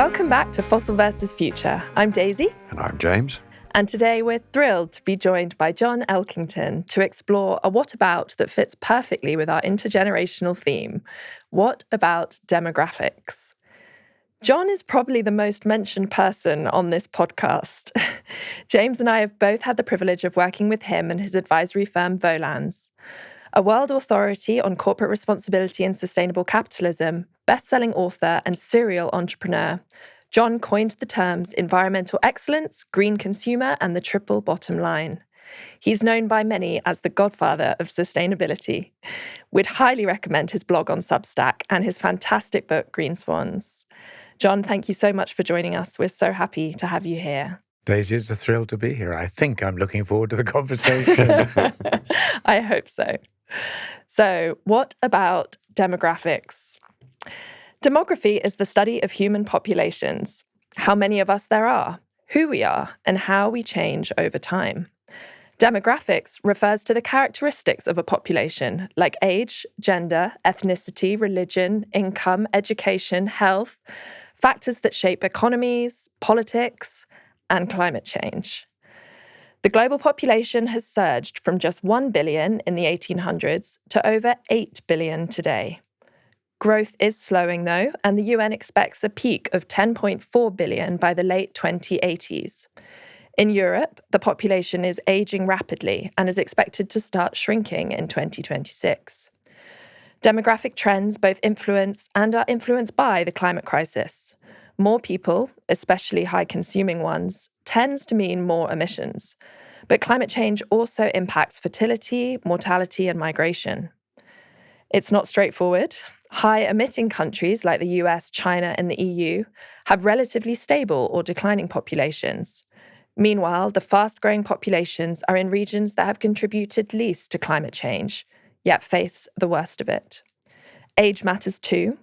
Welcome back to Fossil vs. Future. I'm Daisy. And I'm James. And today we're thrilled to be joined by John Elkington to explore a what about that fits perfectly with our intergenerational theme. What about demographics? John is probably the most mentioned person on this podcast. James and I have both had the privilege of working with him and his advisory firm Volans. A world authority on corporate responsibility and sustainable capitalism, best-selling author and serial entrepreneur, John coined the terms environmental excellence, green consumer, and the triple bottom line. He's known by many as the godfather of sustainability. We'd highly recommend his blog on Substack and his fantastic book, Green Swans. John, thank you so much for joining us. We're so happy to have you here. Daisy, it's a thrill to be here. I think I'm looking forward to the conversation. I hope so. So, what about demographics? Demography is the study of human populations, how many of us there are, who we are, and how we change over time. Demographics refers to the characteristics of a population, like age, gender, ethnicity, religion, income, education, health, factors that shape economies, politics, and climate change. The global population has surged from just 1 billion in the 1800s to over 8 billion today. Growth is slowing, though, and the UN expects a peak of 10.4 billion by the late 2080s. In Europe, the population is aging rapidly and is expected to start shrinking in 2026. Demographic trends both influence and are influenced by the climate crisis. More people, especially high-consuming ones, tends to mean more emissions. But climate change also impacts fertility, mortality, and migration. It's not straightforward. High-emitting countries like the US, China, and the EU have relatively stable or declining populations. Meanwhile, the fast-growing populations are in regions that have contributed least to climate change, yet face the worst of it. Age matters too.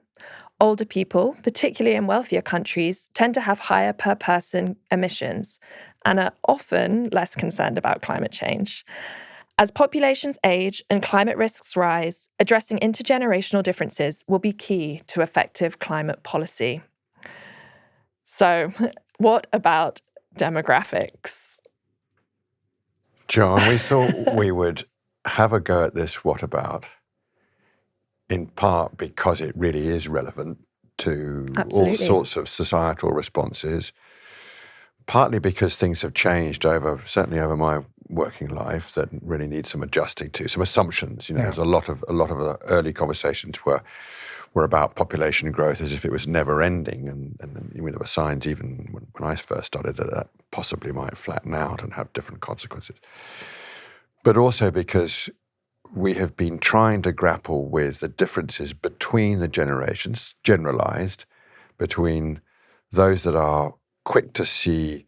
Older people, particularly in wealthier countries, tend to have higher per-person emissions and are often less concerned about climate change. As populations age and climate risks rise, addressing intergenerational differences will be key to effective climate policy. So, what about demographics? John, we thought we would have a go at this what about, in part because it really is relevant to Absolutely. all sorts of societal responses, partly because things have changed certainly over my working life that really need some adjusting to, some assumptions. There's a lot of the early conversations were about population growth as if it was never ending, and there were signs even when I first started that possibly might flatten out and have different consequences. But also because we have been trying to grapple with the differences between the generations, generalized, between those that are quick to see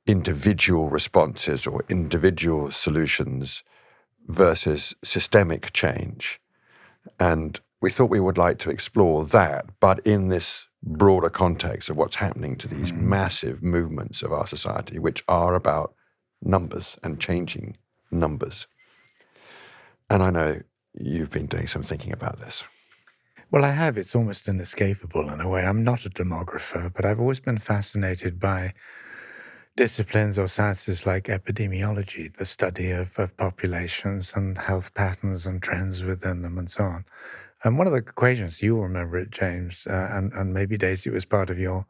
individual responses or individual solutions versus systemic change. And we thought we would like to explore that, but in this broader context of what's happening to these massive movements of our society, which are about numbers and changing numbers. And I know you've been doing some thinking about this. Well, I have. It's almost inescapable in a way. I'm not a demographer, but I've always been fascinated by disciplines or sciences like epidemiology, the study of populations and health patterns and trends within them and so on. And one of the equations, you'll remember it, James, and maybe Daisy, was part of your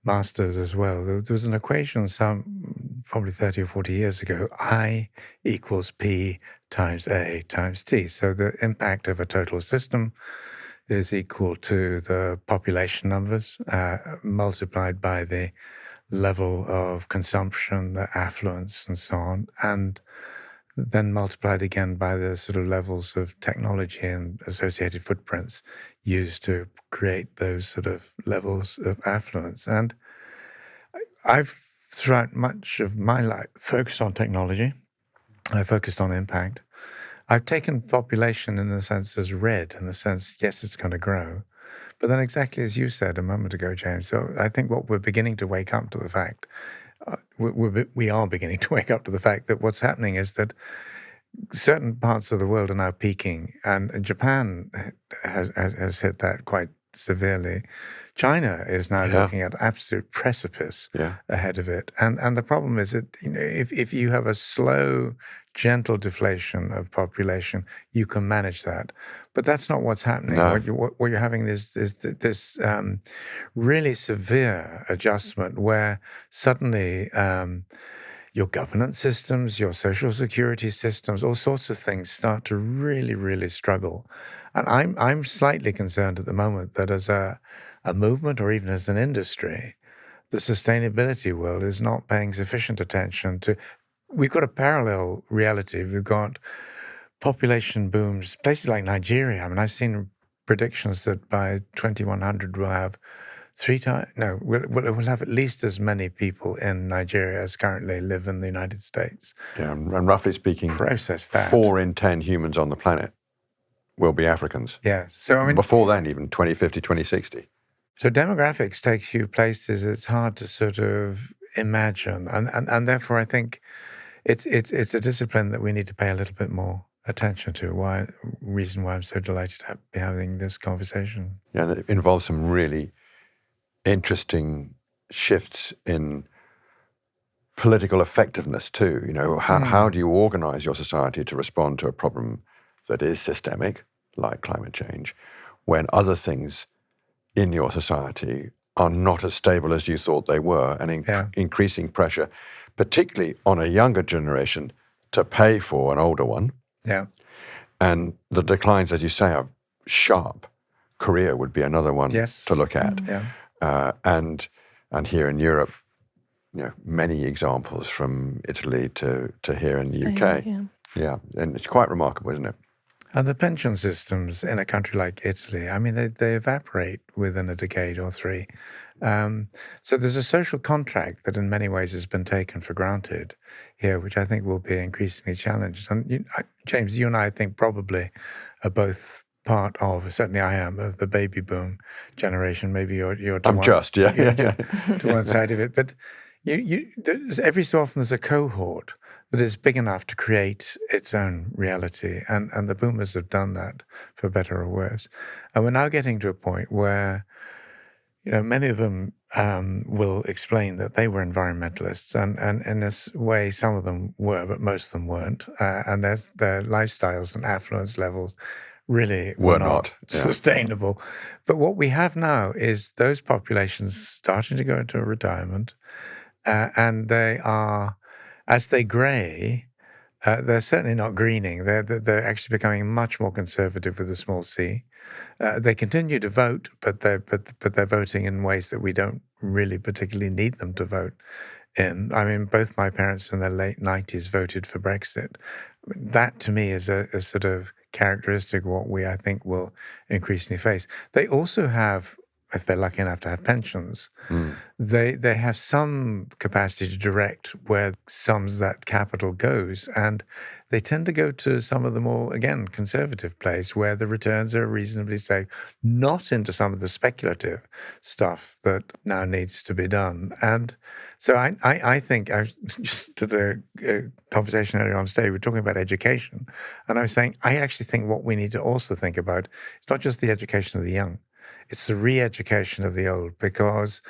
master's as well. There was an equation probably 30 or 40 years ago, I equals P times A times T. So the impact of a total system is equal to the population numbers multiplied by the level of consumption, the affluence, and so on, and then multiplied again by the sort of levels of technology and associated footprints used to create those sort of levels of affluence. And I've, throughout much of my life, focused on technology. I focused on impact. I've taken population in a sense as read, in the sense, yes, it's going to grow. But then exactly as you said a moment ago, James, so I think what we're beginning to wake up to the fact, we are beginning to wake up to the fact that what's happening is that certain parts of the world are now peaking, and Japan has hit that quite severely. China is now Yeah. looking at absolute precipice Yeah. ahead of it. And the problem is that, if you have a slow, gentle deflation of population, you can manage that. But that's not what's happening. No. What you're having is this really severe adjustment where suddenly your governance systems, your social security systems, all sorts of things start to really, really struggle. And I'm slightly concerned at the moment that as a movement or even as an industry, the sustainability world is not paying sufficient attention to. We've got a parallel reality. We've got population booms, places like Nigeria. I mean, I've seen predictions that by 2100 we'll have we'll have at least as many people in Nigeria as currently live in the United States. Yeah, and roughly speaking, Process that. 4 in 10 humans on the planet will be Africans. Yeah. So, I mean, before then, even 2050, 2060. So demographics takes you places it's hard to sort of imagine. And therefore, I think it's a discipline that we need to pay a little bit more attention to. Reason why I'm so delighted to be having this conversation. Yeah, and it involves some really interesting shifts in political effectiveness too. How do you organize your society to respond to a problem that is systemic, like climate change, when other things in your society are not as stable as you thought they were, and increasing pressure, particularly on a younger generation, to pay for an older one. Yeah. And the declines, as you say, are sharp. Korea would be another one to look at. Yeah. And here in Europe, many examples from Italy to here in the UK. Yeah, and it's quite remarkable, isn't it? And the pension systems in a country like Italy, I mean, they evaporate within a decade or 3. So there's a social contract that in many ways has been taken for granted here, which I think will be increasingly challenged. And James, you and I think probably are both part of, certainly I am, of the baby boom generation. Maybe you're to to one side of it. But every so often there's a cohort that is big enough to create its own reality. And the boomers have done that, for better or worse. And we're now getting to a point where, many of them will explain that they were environmentalists. And in this way, some of them were, but most of them weren't. And their lifestyles and affluence levels really were not sustainable. But what we have now is those populations starting to go into retirement, and they are, as they grey, they're certainly not greening. They're actually becoming much more conservative with a small c. They continue to vote, but they're voting in ways that we don't really particularly need them to vote in. I mean, both my parents in their late 90s voted for Brexit. That, to me, is a sort of characteristic of what I think will increasingly face. They also have, if they're lucky enough to have pensions, they have some capacity to direct where some of that capital goes. And they tend to go to some of the more, again, conservative places where the returns are reasonably safe, not into some of the speculative stuff that now needs to be done. And so I think, I just did a conversation earlier on stage, we were talking about education. And I was saying, I actually think what we need to also think about is not just the education of the young, it's the re-education of the old, because,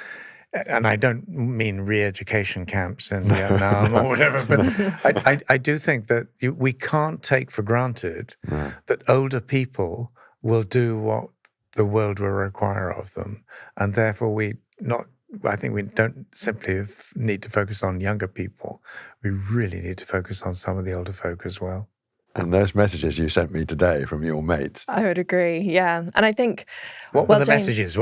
and I don't mean re-education camps in Vietnam or whatever, but I do think that we can't take for granted that older people will do what the world will require of them. And therefore I think we don't simply need to focus on younger people. We really need to focus on some of the older folk as well. And those messages you sent me today from your mates. I would agree, yeah. And I think... What were the messages?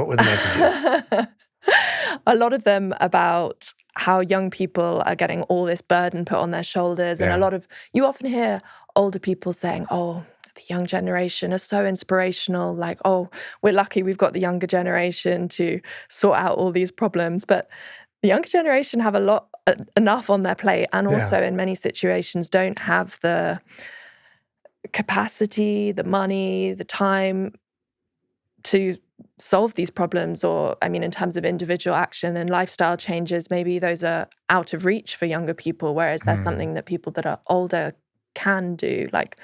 A lot of them about how young people are getting all this burden put on their shoulders. And you often hear older people saying, oh, the young generation are so inspirational. Like, oh, we're lucky we've got the younger generation to sort out all these problems. But the younger generation have enough on their plate, and also in many situations don't have the capacity, the money, the time to solve these problems. Or, I mean, in terms of individual action and lifestyle changes, maybe those are out of reach for younger people, whereas there's something that people that are older can do, like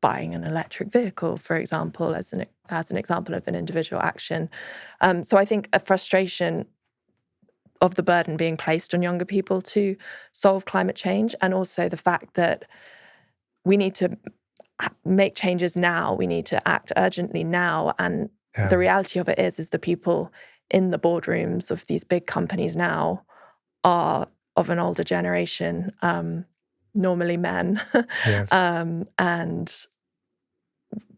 buying an electric vehicle, for example, as an as an example of an individual action. So I think a frustration of the burden being placed on younger people to solve climate change, and also the fact that we need to make changes now, we need to act urgently now. And the reality of it is the people in the boardrooms of these big companies now are of an older generation, normally men. Yes. And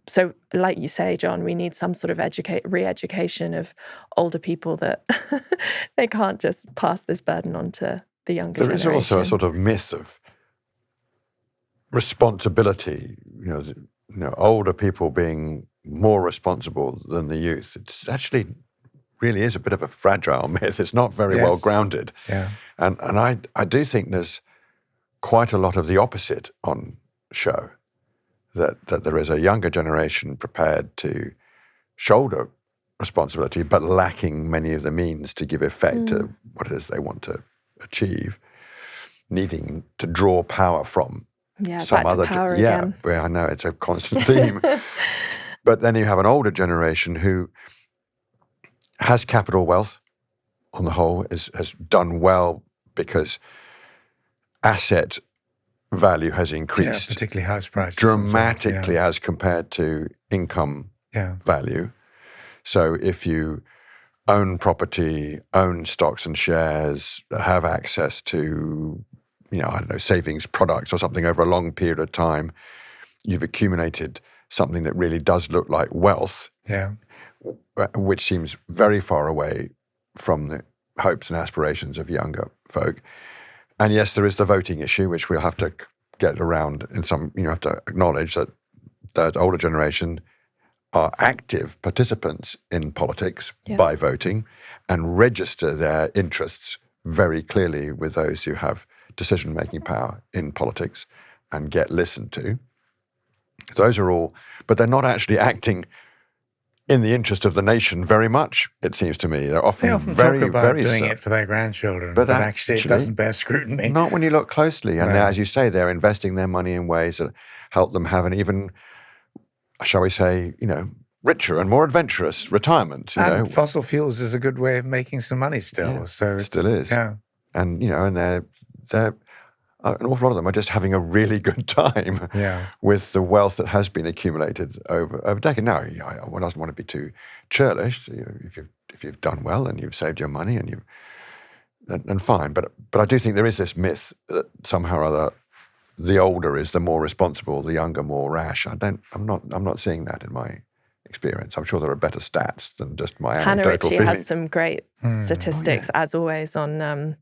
so, like you say, John, we need some sort of re-education of older people that they can't just pass this burden on to the younger generation. There is also a sort of myth of responsibility, older people being more responsible than the youth. It's actually really is a bit of a fragile myth. It's not very well grounded. Yeah. And I do think there's quite a lot of the opposite on show, that there is a younger generation prepared to shoulder responsibility, but lacking many of the means to give effect to what it is they want to achieve, needing to draw power from some other. Again. Well, I know it's a constant theme. But then you have an older generation who has capital wealth on the whole, has done well because asset value has increased, particularly house prices dramatically as compared to income value. So if you own property, own stocks and shares, have access to, savings products or something over a long period of time, you've accumulated something that really does look like wealth, which seems very far away from the hopes and aspirations of younger folk. And yes, there is the voting issue, which we'll have to get around in some, have to acknowledge that the older generation are active participants in politics by voting and register their interests very clearly with those who have decision-making power in politics and get listened to. Those are all, but they're not actually acting in the interest of the nation very much, it seems to me. They often very, talk about very doing it for their grandchildren, but actually it doesn't bear scrutiny. Not when you look closely. And as you say, they're investing their money in ways that help them have an even, shall we say, richer and more adventurous retirement. And fossil fuels is a good way of making some money still. Yeah, so it still is. Yeah. And, and they're an awful lot of them are just having a really good time with the wealth that has been accumulated over decades. Now, one doesn't want to be too churlish. If you've done well and you've saved your money and fine. But I do think there is this myth that somehow or other the older is the more responsible, the younger more rash. I'm not seeing that in my experience. I'm sure there are better stats than just my anecdotal feeling. Ritchie has some great statistics, as always, on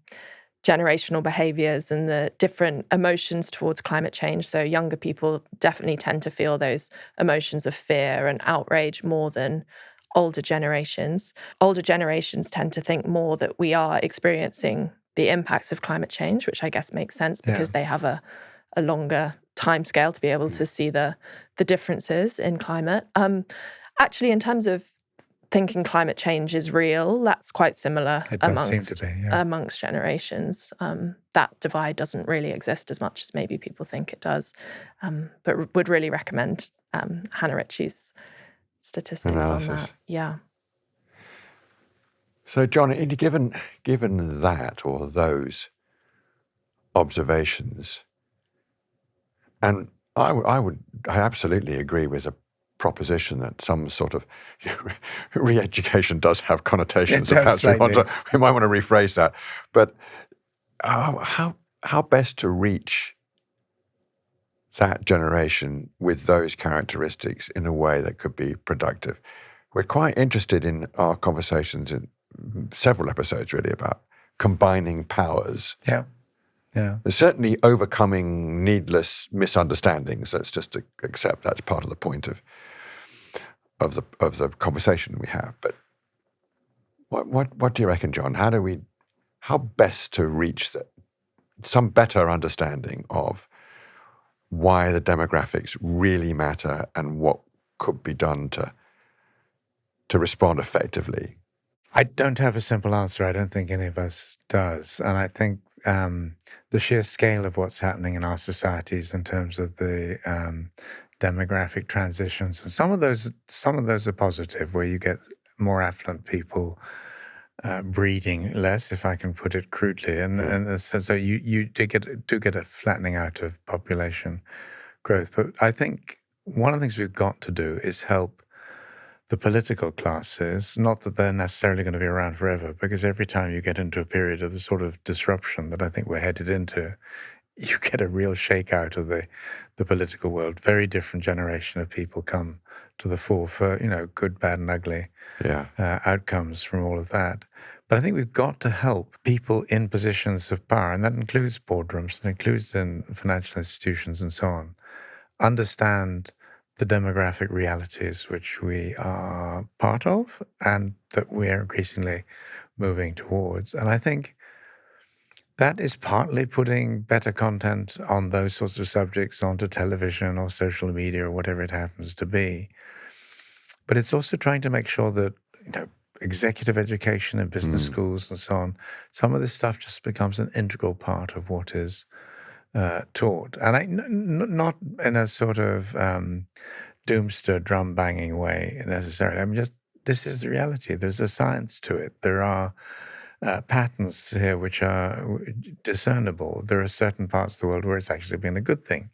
generational behaviors and the different emotions towards climate change. So younger people definitely tend to feel those emotions of fear and outrage more than older generations. Older generations tend to think more that we are experiencing the impacts of climate change, which I guess makes sense because they have a longer time scale to be able to see the differences in climate. Actually, in terms of thinking climate change is real, that's quite similar amongst generations. That divide doesn't really exist as much as maybe people think it does. But would really recommend Hannah Ritchie's statistics analysis on that. Yeah. So, John, given that or those observations, and I absolutely agree with the proposition that some sort of re-education does have connotations. Perhaps we might want to rephrase that. But how best to reach that generation with those characteristics in a way that could be productive? We're quite interested in our conversations in several episodes really about combining powers. Yeah. There's certainly overcoming needless misunderstandings. Let's just accept that's part of the point of the conversation we have. But what do you reckon, John? How best to reach some better understanding of why the demographics really matter and what could be done to respond effectively? I don't have a simple answer. I don't think any of us does. And I think the sheer scale of what's happening in our societies in terms of the demographic transitions. And some of those are positive, where you get more affluent people breeding less, if I can put it crudely, and so you do get a flattening out of population growth. But I think one of the things we've got to do is help the political classes, not that they're necessarily going to be around forever, because every time you get into a period of the sort of disruption that I think we're headed into, you get a real shakeout of the political world. Very different generation of people come to the fore for, good, bad, and ugly outcomes from all of that. But I think we've got to help people in positions of power, and that includes boardrooms, that includes in financial institutions and so on, understand the demographic realities which we are part of and that we are increasingly moving towards. And I think that is partly putting better content on those sorts of subjects onto television or social media or whatever it happens to be. But it's also trying to make sure that, executive education and business schools and so on, some of this stuff just becomes an integral part of what is taught. And not in a sort of doomster drum banging way necessarily. I mean, just this is the reality. There's a science to it. There are patterns here which are discernible. There are certain parts of the world where it's actually been a good thing.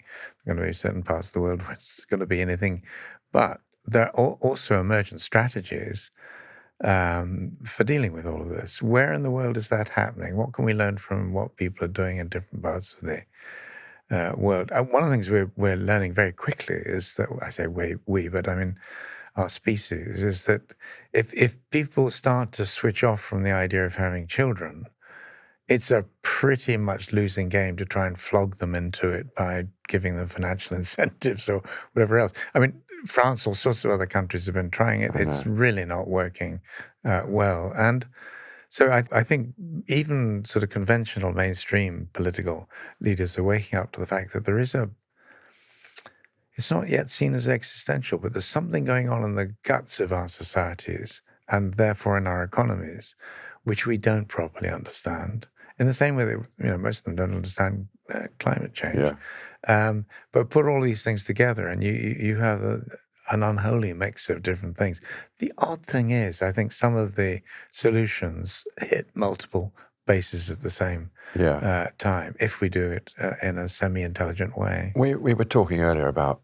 There are going to be certain parts of the world where it's going to be anything. But there are also emergent strategies for dealing with all of this. Where in the world is that happening? What can we learn from what people are doing in different parts of the world? One of the things we're learning very quickly is that, I say we, but I mean our species, is that if people start to switch off from the idea of having children, it's a pretty much losing game to try and flog them into it by giving them financial incentives or whatever else. I mean, France, all sorts of other countries have been trying it. It's really not working well. And so I think even sort of conventional mainstream political leaders are waking up to the fact that there is it's not yet seen as existential, but there's something going on in the guts of our societies and therefore in our economies, which we don't properly understand. In the same way that most of them don't understand climate change. But put all these things together and you have an unholy mix of different things. The odd thing is, I think some of the solutions hit multiple bases at the same time, if we do it in a semi-intelligent way. We were talking earlier about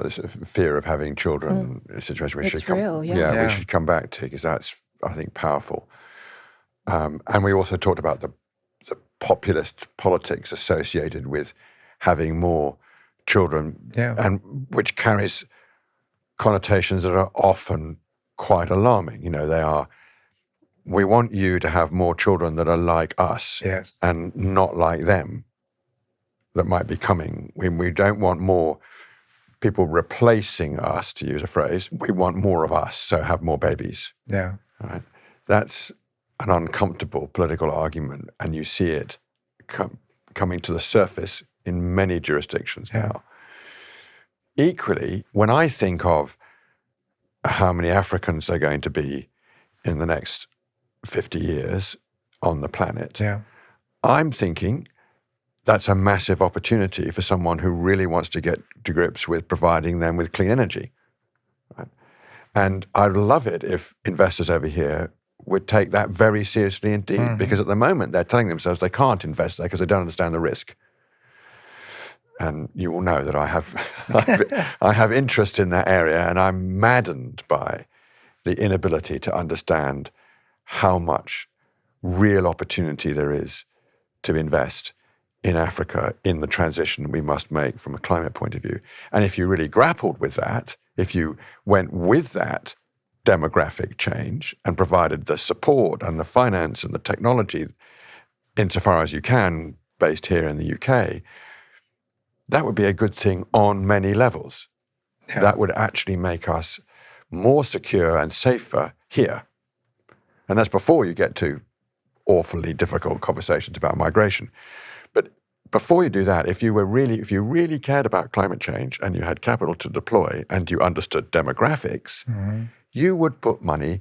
this fear of having children, a situation we should we should come back to, because that's, I think, powerful. And we also talked about the populist politics associated with having more children, and which carries connotations that are often quite alarming. They are, we want you to have more children that are like us and not like them that might be coming. We don't want more people replacing us, to use a phrase. We want more of us, so have more babies. Yeah. Right? That's an uncomfortable political argument, and you see it coming to the surface in many jurisdictions now. Equally, when I think of how many Africans there are going to be in the next 50 years on the planet, I'm thinking that's a massive opportunity for someone who really wants to get to grips with providing them with clean energy. Right? And I'd love it if investors over here would take that very seriously indeed, because at the moment they're telling themselves they can't invest there because they don't understand the risk. And you will know that I have interest in that area, and I'm maddened by the inability to understand how much real opportunity there is to invest in Africa in the transition we must make from a climate point of view. And if you really grappled with that, if you went with that demographic change and provided the support and the finance and the technology insofar as you can, based here in the UK, that would be a good thing on many levels. That would actually make us more secure and safer here. And that's before you get to awfully difficult conversations about migration. But before you do that, if you really cared about climate change and you had capital to deploy and you understood demographics, you would put money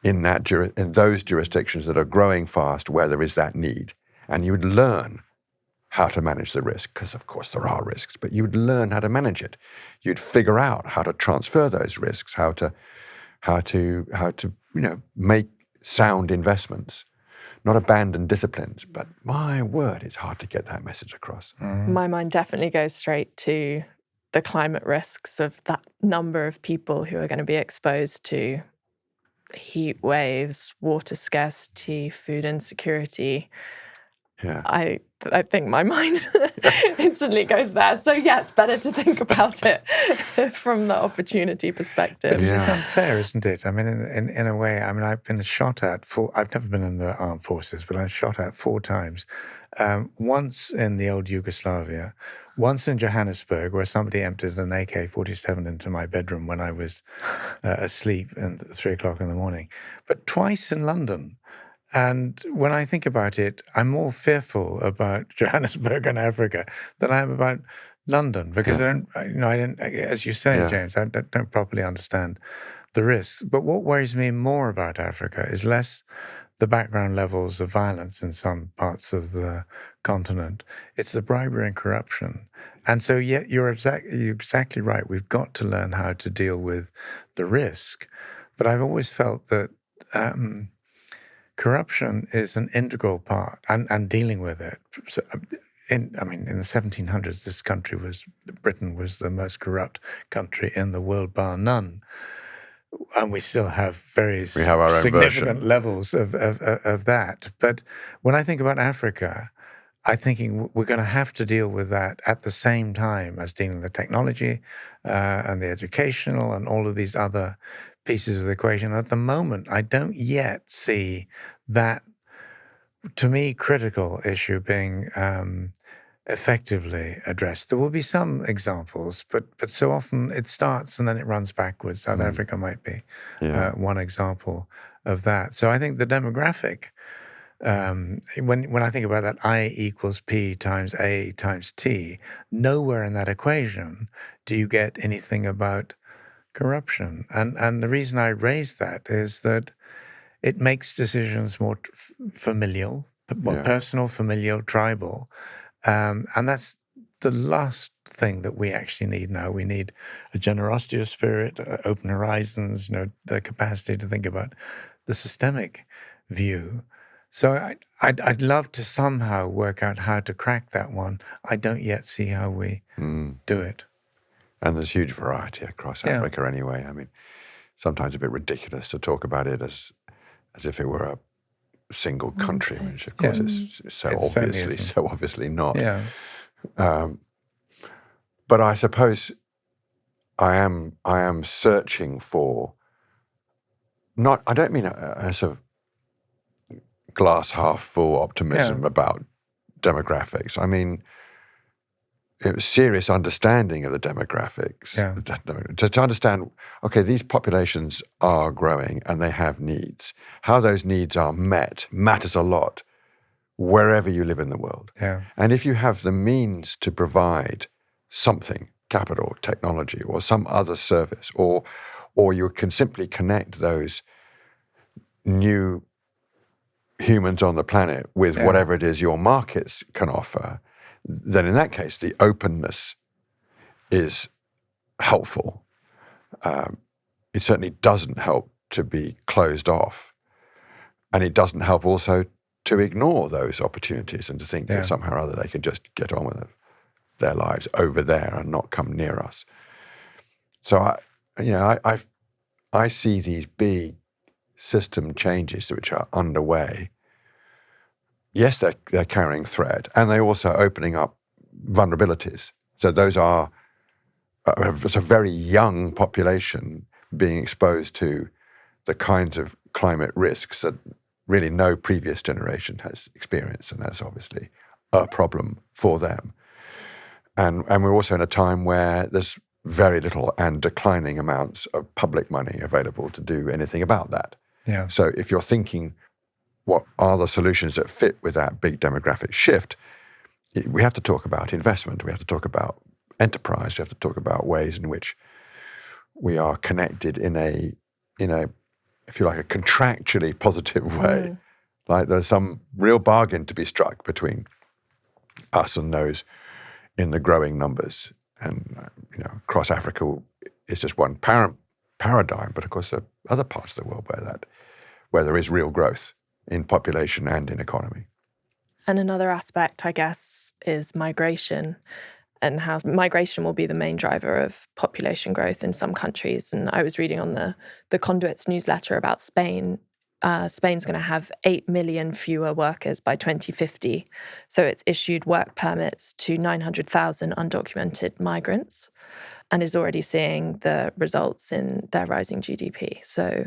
in those jurisdictions that are growing fast where there is that need. And you would learn how to manage the risk, because of course there are risks, but you'd learn how to manage it. You'd figure out how to transfer those risks, how to make sound investments, not abandon disciplines. But my word, it's hard to get that message across. My mind definitely goes straight to the climate risks of that number of people who are going to be exposed to heat waves, water scarcity, food insecurity. Yeah. I think my mind instantly goes there. So yes, better to think about it from the opportunity perspective. But it's unfair, isn't it? I mean, in a way, I mean, I've been shot at I've never been in the armed forces, but I've shot at 4 times. Once in the old Yugoslavia, once in Johannesburg, where somebody emptied an AK-47 into my bedroom when I was asleep at 3 o'clock in the morning, but twice in London. And when I think about it, I'm more fearful about Johannesburg and Africa than I am about London, because I don't, as you say, James, I don't properly understand the risks. But what worries me more about Africa is less the background levels of violence in some parts of the continent. It's the bribery and corruption. And so, you're exactly right. We've got to learn how to deal with the risk. But I've always felt that corruption is an integral part, and dealing with it. So, in the 1700s, Britain was the most corrupt country in the world, bar none. And we still have very significant levels of that. But when I think about Africa, I'm thinking we're going to have to deal with that at the same time as dealing with the technology and the educational and all of these other pieces of the equation. At the moment, I don't yet see that, to me, critical issue being effectively addressed. There will be some examples, but so often it starts and then it runs backwards. South Africa might be one example of that. So I think the demographic, when I think about that I equals P times A times T, nowhere in that equation do you get anything about corruption. And the reason I raise that is that it makes decisions more familial, more personal, familial, tribal. And that's the last thing that we actually need now. We need a generosity of spirit, open horizons, the capacity to think about the systemic view. So I'd love to somehow work out how to crack that one. I don't yet see how we do it. And there's huge variety across Africa anyway. I mean, sometimes a bit ridiculous to talk about it as if it were a single country, which of course is so obviously not. Yeah. But I suppose I am searching for I don't mean a sort of glass half full optimism about demographics. I mean, serious understanding of the demographics, to understand, okay, these populations are growing and they have needs. How those needs are met matters a lot wherever you live in the world. Yeah. And if you have the means to provide something, capital, technology, or some other service, or you can simply connect those new humans on the planet with whatever it is your markets can offer, then in that case, the openness is helpful. It certainly doesn't help to be closed off. And it doesn't help also to ignore those opportunities and to think that somehow or other they can just get on with their lives over there and not come near us. So I see these big system changes which are underway. Yes, they're carrying threat, and they're also opening up vulnerabilities. So those are it's a very young population being exposed to the kinds of climate risks that really no previous generation has experienced, and that's obviously a problem for them. And we're also in a time where there's very little and declining amounts of public money available to do anything about that. Yeah. So if you're thinking, what are the solutions that fit with that big demographic shift? We have to talk about investment. We have to talk about enterprise. We have to talk about ways in which we are connected in a, if you like, a contractually positive way. Like there's some real bargain to be struck between us and those in the growing numbers. And, across Africa is just one paradigm, but of course there are other parts of the world where there is real growth in population and in economy. And another aspect, I guess, is migration, and how migration will be the main driver of population growth in some countries. And I was reading on the Conduit's newsletter about Spain. Spain's going to have 8 million fewer workers by 2050. So it's issued work permits to 900,000 undocumented migrants and is already seeing the results in their rising GDP. So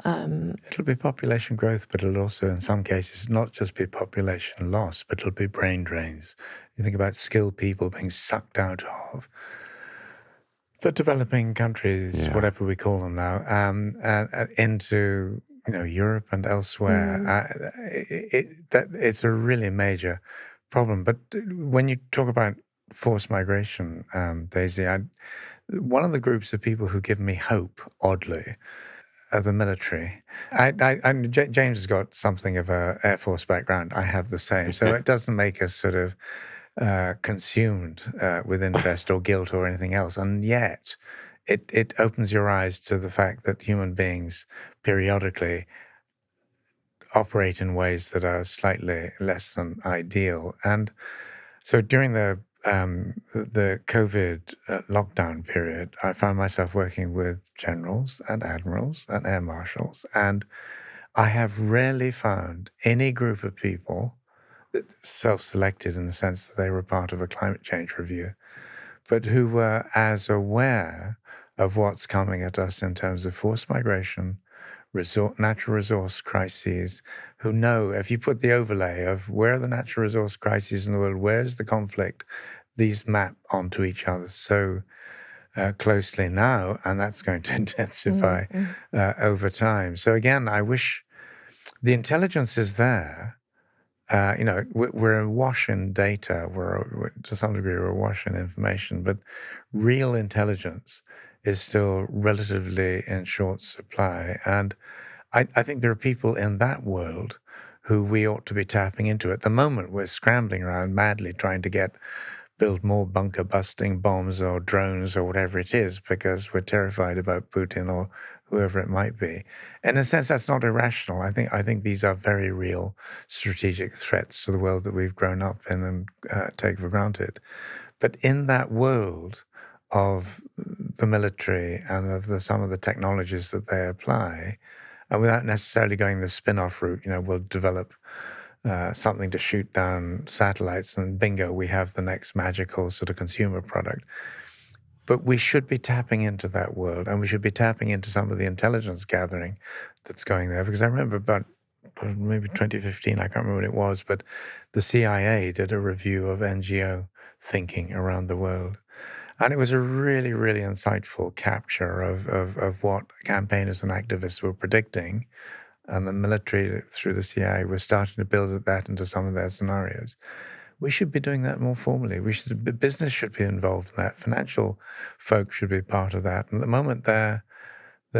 it'll be population growth, but it'll also, in some cases, not just be population loss, but it'll be brain drains. You think about skilled people being sucked out of the developing countries, whatever we call them now, and into Europe and elsewhere. It's a really major problem. But when you talk about forced migration, Daisy, one of the groups of people who give me hope, oddly, are the military. James has got something of an Air Force background. I have the same. So it doesn't make us sort of consumed with interest or guilt or anything else. And yet it opens your eyes to the fact that human beings periodically operate in ways that are slightly less than ideal. And so during the COVID lockdown period, I found myself working with generals and admirals and air marshals, and I have rarely found any group of people self-selected in the sense that they were part of a climate change review, but who were as aware of what's coming at us in terms of forced migration, natural resource crises, who know if you put the overlay of where are the natural resource crises in the world, where's the conflict, these map onto each other so closely now, and that's going to intensify over time. So again, I wish the intelligence is there. We're awash in data. To some degree, we're awash in information, but real intelligence is still relatively in short supply. And I think there are people in that world who we ought to be tapping into. At the moment, we're scrambling around madly trying to build more bunker-busting bombs or drones or whatever it is because we're terrified about Putin or whoever it might be. In a sense, that's not irrational. I think these are very real strategic threats to the world that we've grown up in and take for granted. But in that world of the military and of some of the technologies that they apply, and without necessarily going the spin-off route, we'll develop something to shoot down satellites and bingo, we have the next magical sort of consumer product. But we should be tapping into that world, and we should be tapping into some of the intelligence gathering that's going there. Because I remember about maybe 2015, I can't remember what it was, but the CIA did a review of NGO thinking around the world. And it was a really, really insightful capture of what campaigners and activists were predicting. And the military, through the CIA, was starting to build that into some of their scenarios. We should be doing that more formally. Business should be involved in that. Financial folk should be part of that. And at the moment, they're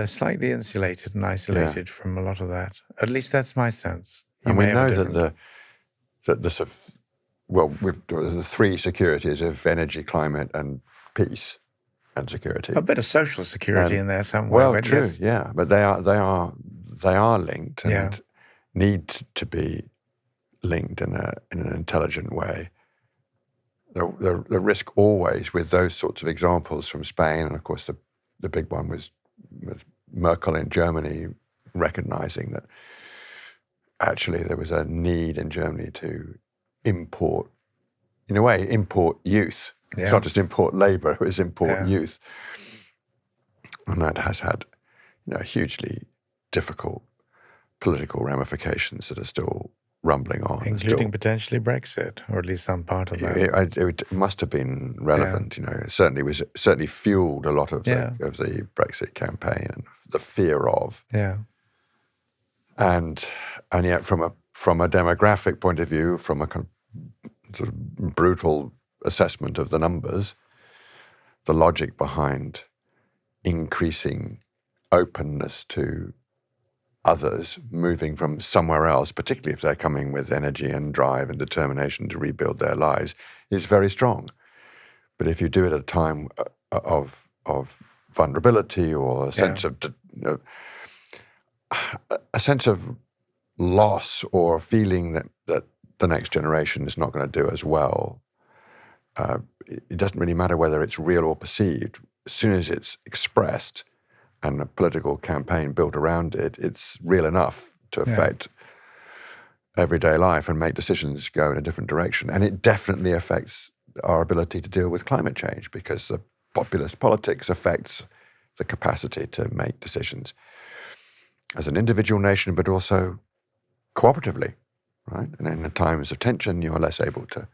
slightly insulated and isolated from a lot of that. At least that's my sense. And we know that the three securities of energy, climate, and peace and security. A bit of social security in there somewhere. Well, true, yes. But they are linked and need to be linked in an intelligent way. The risk always with those sorts of examples from Spain, and of course the big one was Merkel in Germany recognizing that actually there was a need in Germany to import youth. It's not just import labor, it was import youth. And that has had hugely difficult political ramifications that are still rumbling on. Including potentially Brexit, or at least some part of that. It must have been relevant, It certainly fueled a lot of the Brexit campaign and the fear of. Yeah. And yet from a demographic point of view, from a kind of sort of brutal assessment of the numbers, the logic behind increasing openness to others moving from somewhere else, particularly if they're coming with energy and drive and determination to rebuild their lives, is very strong. But if you do it at a time of vulnerability or a sense of loss or feeling that the next generation is not going to do as well, it doesn't really matter whether it's real or perceived. As soon as it's expressed and a political campaign built around it, it's real enough to affect everyday life and make decisions go in a different direction. And it definitely affects our ability to deal with climate change, because the populist politics affects the capacity to make decisions as an individual nation, but also cooperatively, right? And in the times of tension, you're less able to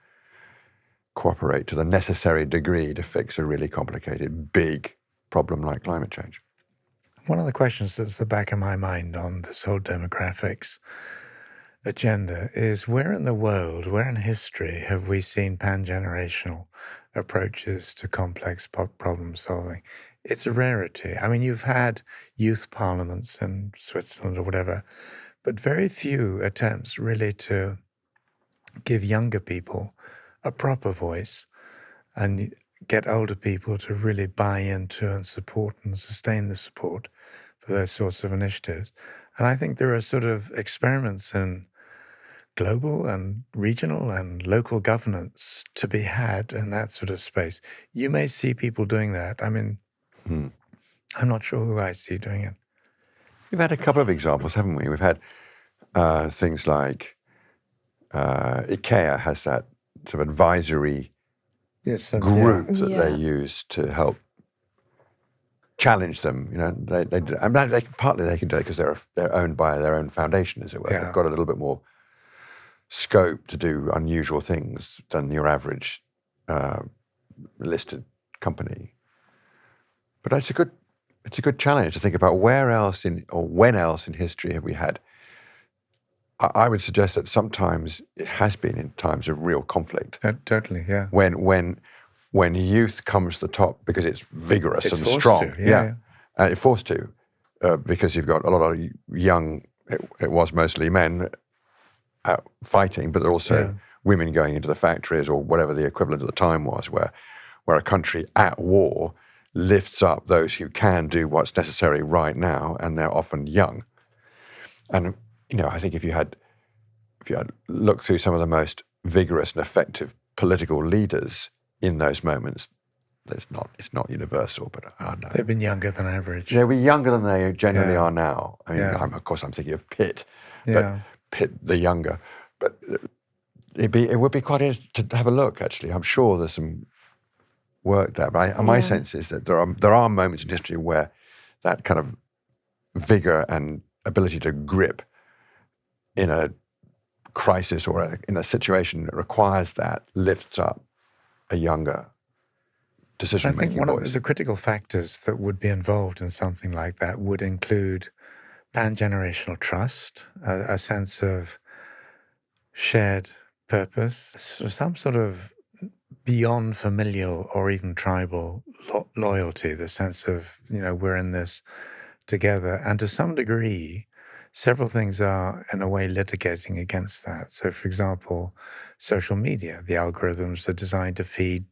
cooperate to the necessary degree to fix a really complicated, big problem like climate change. One of the questions that's at the back of my mind on this whole demographics agenda is, where in the world, where in history have we seen pan-generational approaches to complex problem solving? It's a rarity. I mean, you've had youth parliaments in Switzerland or whatever, but very few attempts really to give younger people a proper voice and get older people to really buy into and support and sustain the support for those sorts of initiatives. And I think there are sort of experiments in global and regional and local governance to be had in that sort of space. You may see people doing that. I mean, I'm not sure who I see doing it. We've had a couple of examples, haven't we? We've had things like IKEA has that sort of advisory group that they use to help challenge them. You know, partly they can do it because they're owned by their own foundation, as it were. They've got a little bit more scope to do unusual things than your average listed company. But it's a good challenge to think about when else in history have we had. I would suggest that sometimes it has been in times of real conflict. Totally, yeah. When youth comes to the top because it's vigorous and strong. It's forced to, because you've got a lot of young, it was mostly men fighting, but there are also women going into the factories or whatever the equivalent at the time was, where a country at war lifts up those who can do what's necessary right now, and they're often young. And I think if you had looked through some of the most vigorous and effective political leaders in those moments, it's not universal, but I don't know. They've been younger than average. They were younger than they generally are now. I mean, of course, I'm thinking of Pitt, but Pitt the younger. But it would be quite interesting to have a look. Actually, I'm sure there's some work there. But my sense is that there are moments in history where that kind of vigor and ability to grip in a crisis or in a situation that requires that lifts up a younger decision-making voice. I think one of the critical factors that would be involved in something like that would include pan-generational trust, a sense of shared purpose, some sort of beyond familial or even tribal loyalty, the sense of, we're in this together. And to some degree, several things are, in a way, litigating against that. So, for example, social media, the algorithms are designed to feed,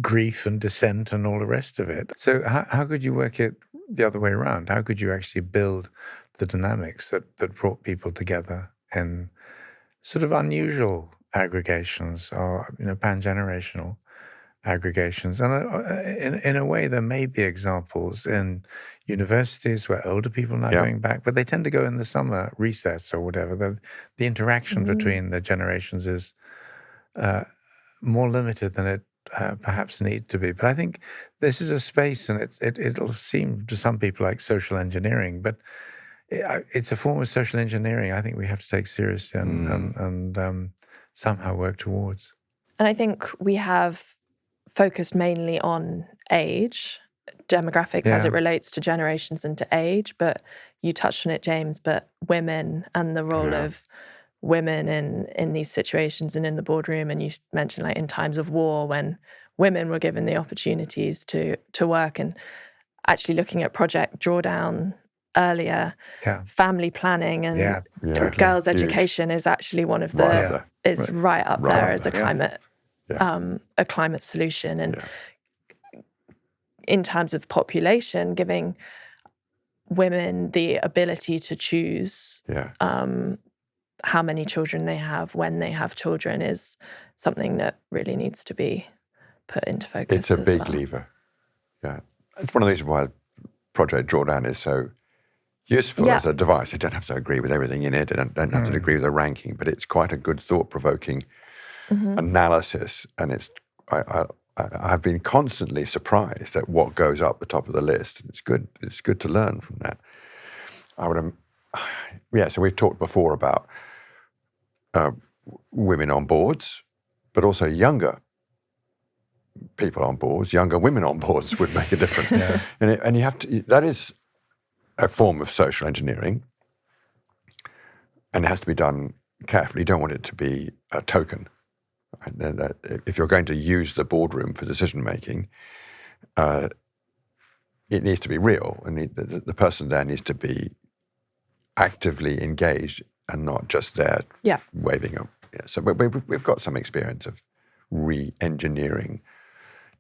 grief and dissent and all the rest of it. So how could you work it the other way around? How could you actually build the dynamics that brought people together in sort of unusual aggregations or, pan-generational aggregations? And in a way, there may be examples in universities where older people are now going back, but they tend to go in the summer recess or whatever. The interaction between the generations is more limited than it perhaps needs to be. But I think this is a space, and it'll seem to some people like social engineering, but it's a form of social engineering I think we have to take seriously and somehow work towards. And I think we have focused mainly on age, demographics as it relates to generations and to age, but you touched on it, James, but women and the role of women in these situations and in the boardroom. And you mentioned like in times of war when women were given the opportunities to work, and actually looking at Project Drawdown earlier, Yeah. family planning and Yeah. girls' Huge. education is actually one of Right up the there. is right up Right there up as there. a climate solution. And Yeah. in terms of population, giving women the ability to choose Yeah. how many children they have, when they have children, is something that really needs to be put into focus. It's a as big well. lever. Yeah. It's one of the reasons why Project Drawdown is so useful as a device. You don't have to agree with everything in it. You don't have to agree with the ranking, but it's quite a good thought-provoking analysis. And it's I've been constantly surprised at what goes up the top of the list. It's good. It's good to learn from that. So we've talked before about women on boards, but also younger people on boards, younger women on boards would make a difference. And you have to. That is a form of social engineering, and it has to be done carefully. You don't want it to be a token. Right? If you're going to use the boardroom for decision making, it needs to be real, and the person there needs to be actively engaged and not just there waving up. Yeah. So we've got some experience of re-engineering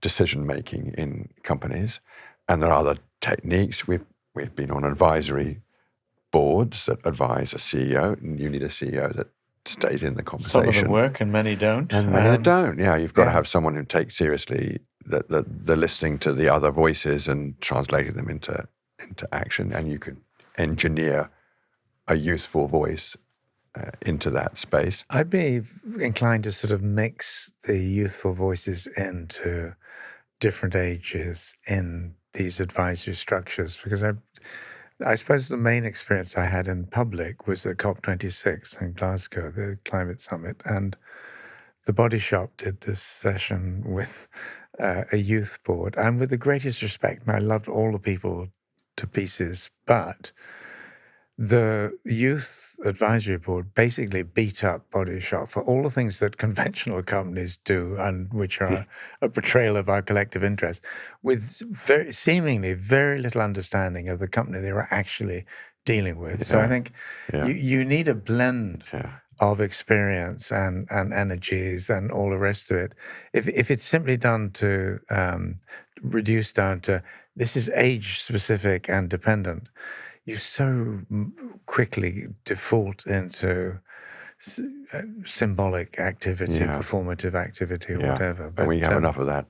decision making in companies, and there are other techniques. We've been on advisory boards that advise a CEO, and you need a CEO that stays in the conversation. Some of them work and many don't. And many that don't. Yeah, you've got to have someone who takes seriously the listening to the other voices and translating them into action, and you could engineer a youthful voice into that space. I'd be inclined to sort of mix the youthful voices into different ages in these advisory structures, because I suppose the main experience I had in public was at COP26 in Glasgow, the climate summit, and the Body Shop did this session with a youth board, and with the greatest respect, and I loved all the people to pieces, but the youth advisory board basically beat up Body Shop for all the things that conventional companies do, and which are a portrayal of our collective interest, with seemingly very little understanding of the company they were actually dealing with. So I think you need a blend of experience and energies and all the rest of it. If it's simply done to reduce down to this is age specific and dependent, you so quickly default into symbolic activity, performative activity, or whatever. But we have enough of that.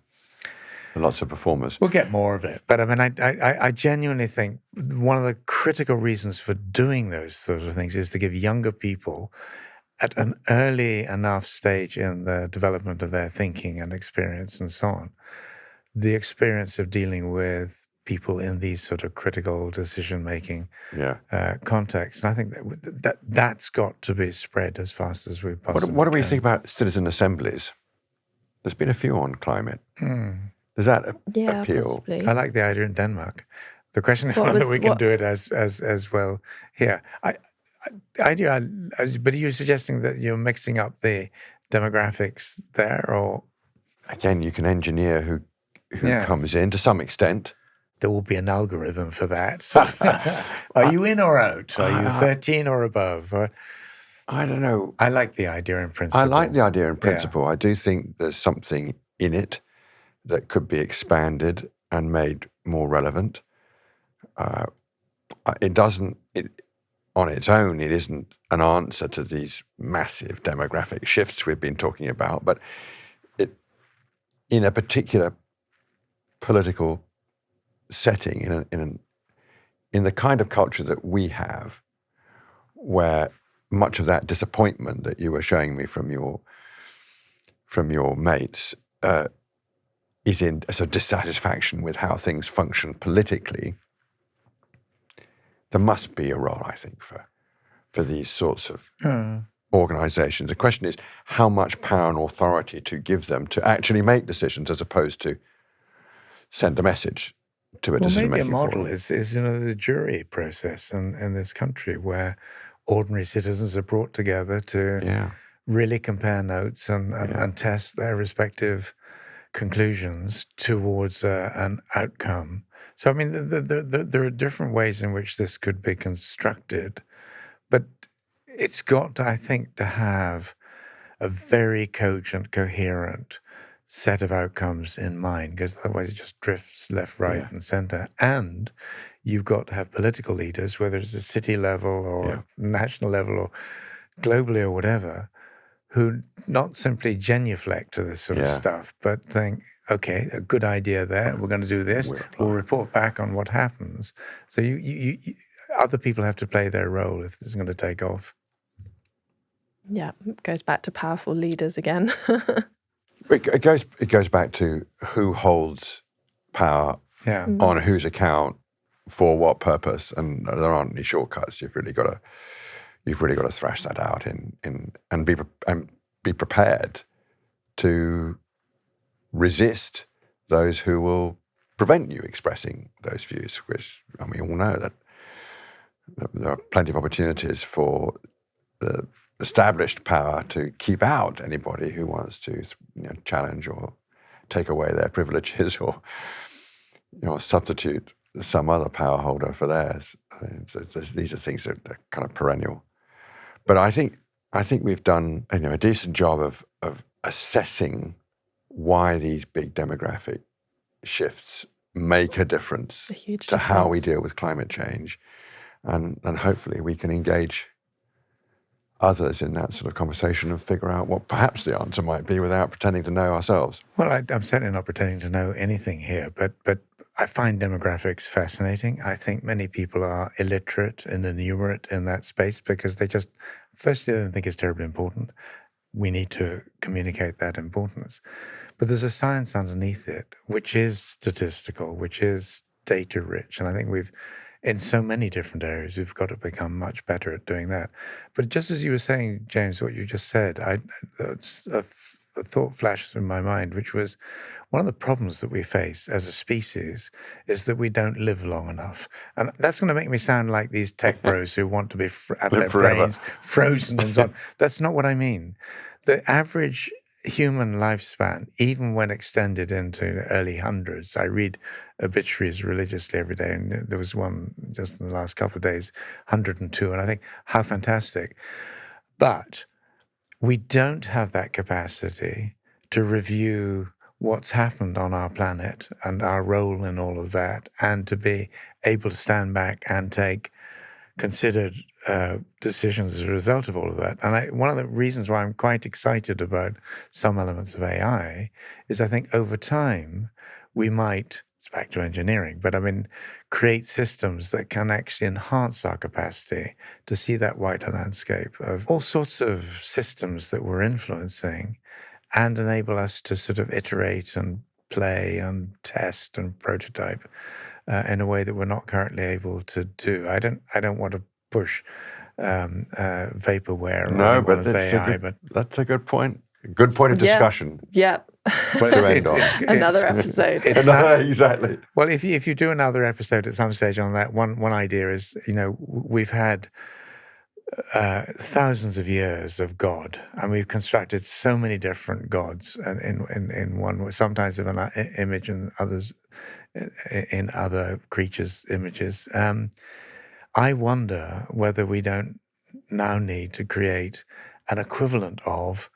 Lots of performers. We'll get more of it. But I mean, I genuinely think one of the critical reasons for doing those sorts of things is to give younger people, at an early enough stage in the development of their thinking and experience and so on, the experience of dealing with people in these sort of critical decision-making contexts. And I think that's got to be spread as fast as we possibly can. What do we think about citizen assemblies? There's been a few on climate. Does that appeal? Possibly. I like the idea in Denmark. The question is whether we can do it as well here. But are you suggesting that you're mixing up the demographics there, or? Again, you can engineer who comes in to some extent. There will be an algorithm for that. So, are you in or out? Are you 13 or above? I don't know. I like the idea in principle. I like the idea in principle. I do think there's something in it that could be expanded and made more relevant. It doesn't, on its own, it isn't an answer to these massive demographic shifts we've been talking about, but in a particular political setting, in the kind of culture that we have, where much of that disappointment that you were showing me from your mates is in a sort of dissatisfaction with how things function politically, there must be a role, I think, for these sorts of organizations. The question is how much power and authority to give them to actually make decisions as opposed to send a message to a decision-making forum. Maybe a model is the jury process in this country, where ordinary citizens are brought together to really compare notes and test their respective conclusions towards an outcome, So, I mean, there are different ways in which this could be constructed, but it's got, I think, to have a very cogent, coherent set of outcomes in mind, because otherwise it just drifts left, right, and center. And you've got to have political leaders, whether it's a city level or national level or globally or whatever, who not simply genuflect to this sort of stuff, but think, okay, a good idea there. We're going to do this. We'll report back on what happens. So you other people have to play their role if this is going to take off. Yeah, it goes back to powerful leaders again. It goes back to who holds power on whose account for what purpose, and there aren't any shortcuts. You've really got to thrash that out and be prepared to resist those who will prevent you expressing those views. Which, I mean, we all know that there are plenty of opportunities for the established power to keep out anybody who wants to, challenge or take away their privileges or, substitute some other power holder for theirs. So these are things that are kind of perennial. But I think we've done a decent job of assessing why these big demographic shifts make a difference to how we deal with climate change, and hopefully we can engage others in that sort of conversation and figure out what perhaps the answer might be without pretending to know ourselves. Well, I'm certainly not pretending to know anything here, but I find demographics fascinating. I think many people are illiterate and innumerate in that space because they don't think it's terribly important. We need to communicate that importance. But there's a science underneath it, which is statistical, which is data rich. And I think in so many different areas, we've got to become much better at doing that. But just as you were saying, James, what you just said, a thought flashed through my mind, which was one of the problems that we face as a species is that we don't live long enough. And that's going to make me sound like these tech bros who want to have their brains frozen and so on. That's not what I mean. The average human lifespan, even when extended into early hundreds, I read obituaries religiously every day, and there was one just in the last couple of days, 102, and I think, how fantastic. But we don't have that capacity to review what's happened on our planet and our role in all of that, and to be able to stand back and take considered decisions as a result of all of that. And one of the reasons why I'm quite excited about some elements of AI is I think over time we might, it's back to engineering, but I mean, create systems that can actually enhance our capacity to see that wider landscape of all sorts of systems that we're influencing and enable us to sort of iterate and play and test and prototype in a way that we're not currently able to do. I don't want to push vaporware. No, but that's a good point. A good point of discussion. Yeah. Well, another episode. Exactly. Well, if you do another episode at some stage on that, one idea is, we've had thousands of years of God, and we've constructed so many different gods, and in one, sometimes of an image, and others in other creatures' images. I wonder whether we don't now need to create an equivalent of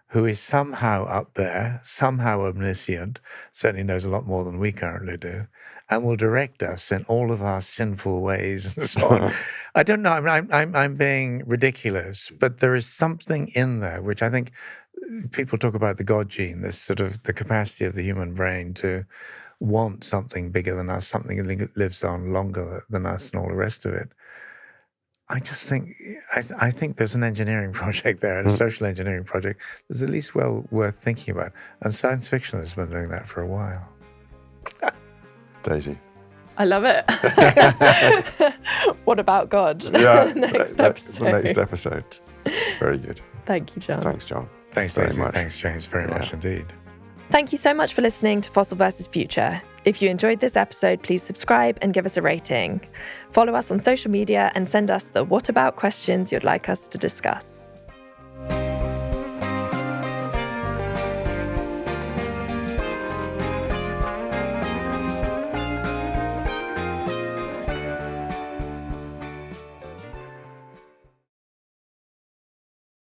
who is somehow up there, somehow omniscient, certainly knows a lot more than we currently do, and will direct us in all of our sinful ways and so on. I don't know. I'm being ridiculous, but there is something in there which I think people talk about the God gene, this sort of the capacity of the human brain to want something bigger than us, something that lives on longer than us, and all the rest of it. I just think I think there's an engineering project there, and a social engineering project that's at least well worth thinking about. And science fiction has been doing that for a while. Daisy. I love it. What about God? Yeah, next episode. The next episode. Very good. Thank you, John. Thanks, John. Thanks, very Daisy. much. Thanks, James. Very much indeed. Thank you so much for listening to Fossil vs. Future. If you enjoyed this episode, please subscribe and give us a rating. Follow us on social media and send us the what about questions you'd like us to discuss.